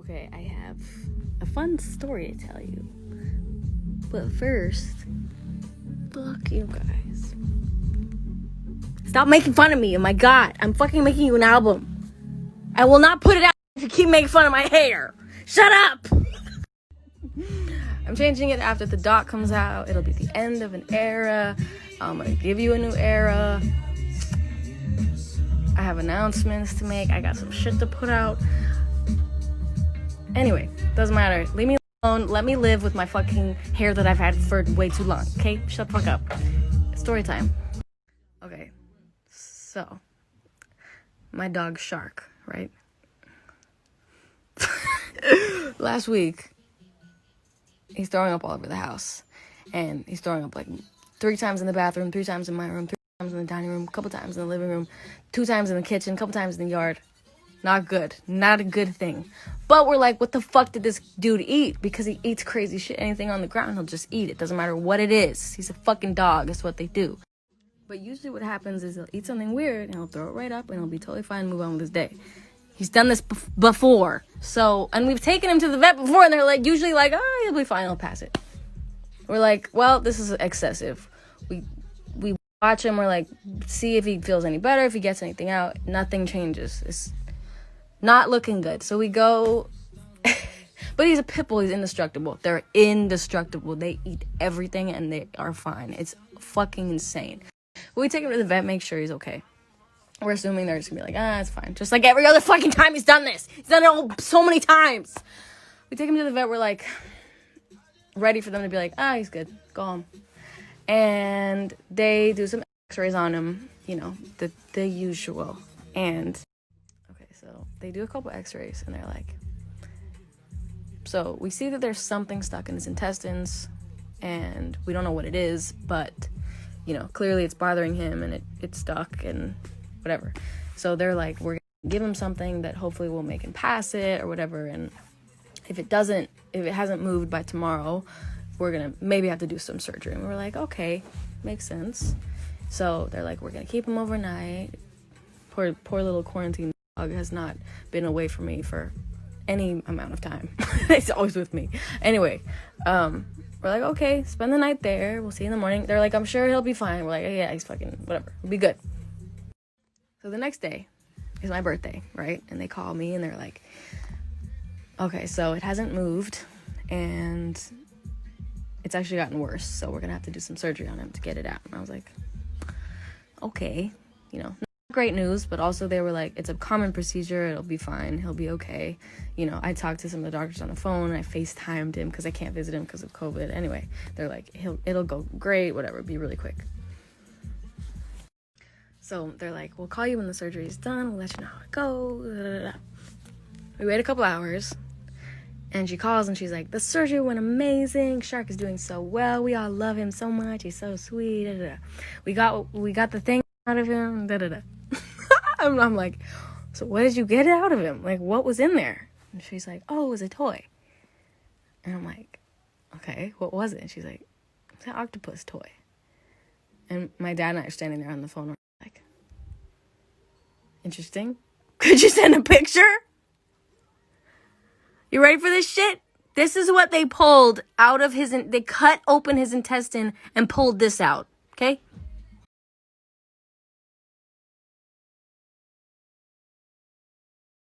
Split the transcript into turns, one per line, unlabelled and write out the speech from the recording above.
Okay, I have a fun story to tell you. But first, fuck you guys. Stop making fun of me. Oh my god, I'm fucking making you an album. I will not put it out if you keep making fun of my hair. Shut up! I'm changing it after the doc comes out. It'll be the end of an era. I'm gonna give you a new era. I have announcements to make. I got some shit to put out. Anyway, doesn't matter. Leave me alone. Let me live with my fucking hair that I've had for way too long. Okay? Shut the fuck up. Story time. Okay. So, my dog Shark, right? Last week, he's throwing up all over the house. And he's throwing up like 3 times in the bathroom, 3 times in my room, 3 times in the dining room, a couple times in the living room, 2 times in the kitchen, a couple times in the yard. Not good. Not a good thing. But we're like, what the fuck did this dude eat? Because he eats crazy shit. Anything on the ground, he'll just eat it. Doesn't matter what it is. He's a fucking dog. That's what they do. But usually what happens is he'll eat something weird and he'll throw it right up and he'll be totally fine and move on with his day. He's done this before. So, and we've taken him to the vet before and they're like, usually like, oh, he'll be fine. He'll pass it. We're like, well, this is excessive. We watch him. We're like, see if he feels any better, if he gets anything out. Nothing changes. It's not looking good. So we go, but he's a pit bull. He's indestructible. They're indestructible. They eat everything and they are fine. It's fucking insane. But we take him to the vet, make sure he's okay. We're assuming they're just gonna be like, it's fine. Just like every other fucking time he's done this. He's done it so many times. We take him to the vet. We're like, ready for them to be like, he's good. Go home. And they do some x-rays on him. You know, the usual. And so they do a couple x-rays and they're like, so we see that there's something stuck in his intestines and we don't know what it is, but you know, clearly it's bothering him and it's stuck and whatever. So they're like, we're gonna give him something that hopefully will make him pass it or whatever. And if it hasn't moved by tomorrow, we're gonna maybe have to do some surgery. And we're like, okay, makes sense. So they're like, we're gonna keep him overnight. Poor little quarantine dog has not been away from me for any amount of time. It's always with me. Anyway, we're like, okay, spend the night there. We'll see you in the morning. They're like, I'm sure he'll be fine. We're like, yeah, he's fucking whatever. We'll be good. So the next day is my birthday, right? And they call me and they're like, okay, so it hasn't moved and it's actually gotten worse. So we're going to have to do some surgery on him to get it out. And I was like, okay, you know. Great news, but also they were like, it's a common procedure, it'll be fine, he'll be okay. You know, I talked to some of the doctors on the phone, I FaceTimed him because I can't visit him because of COVID. Anyway, they're like, it'll go great, whatever, be really quick. So they're like, we'll call you when the surgery is done, we'll let you know how it goes. We wait a couple hours and she calls and she's like, the surgery went amazing, Shark is doing so well, we all love him so much, he's so sweet. We got the thing out of him. I'm like, so what did you get out of him? Like, what was in there? And she's like, it was a toy. And I'm like, okay, what was it? And she's like, it's an octopus toy. And my dad and I are standing there on the phone, like, interesting. Could you send a picture? You ready for this shit? This is what they pulled out of they cut open his intestine and pulled this out. Okay?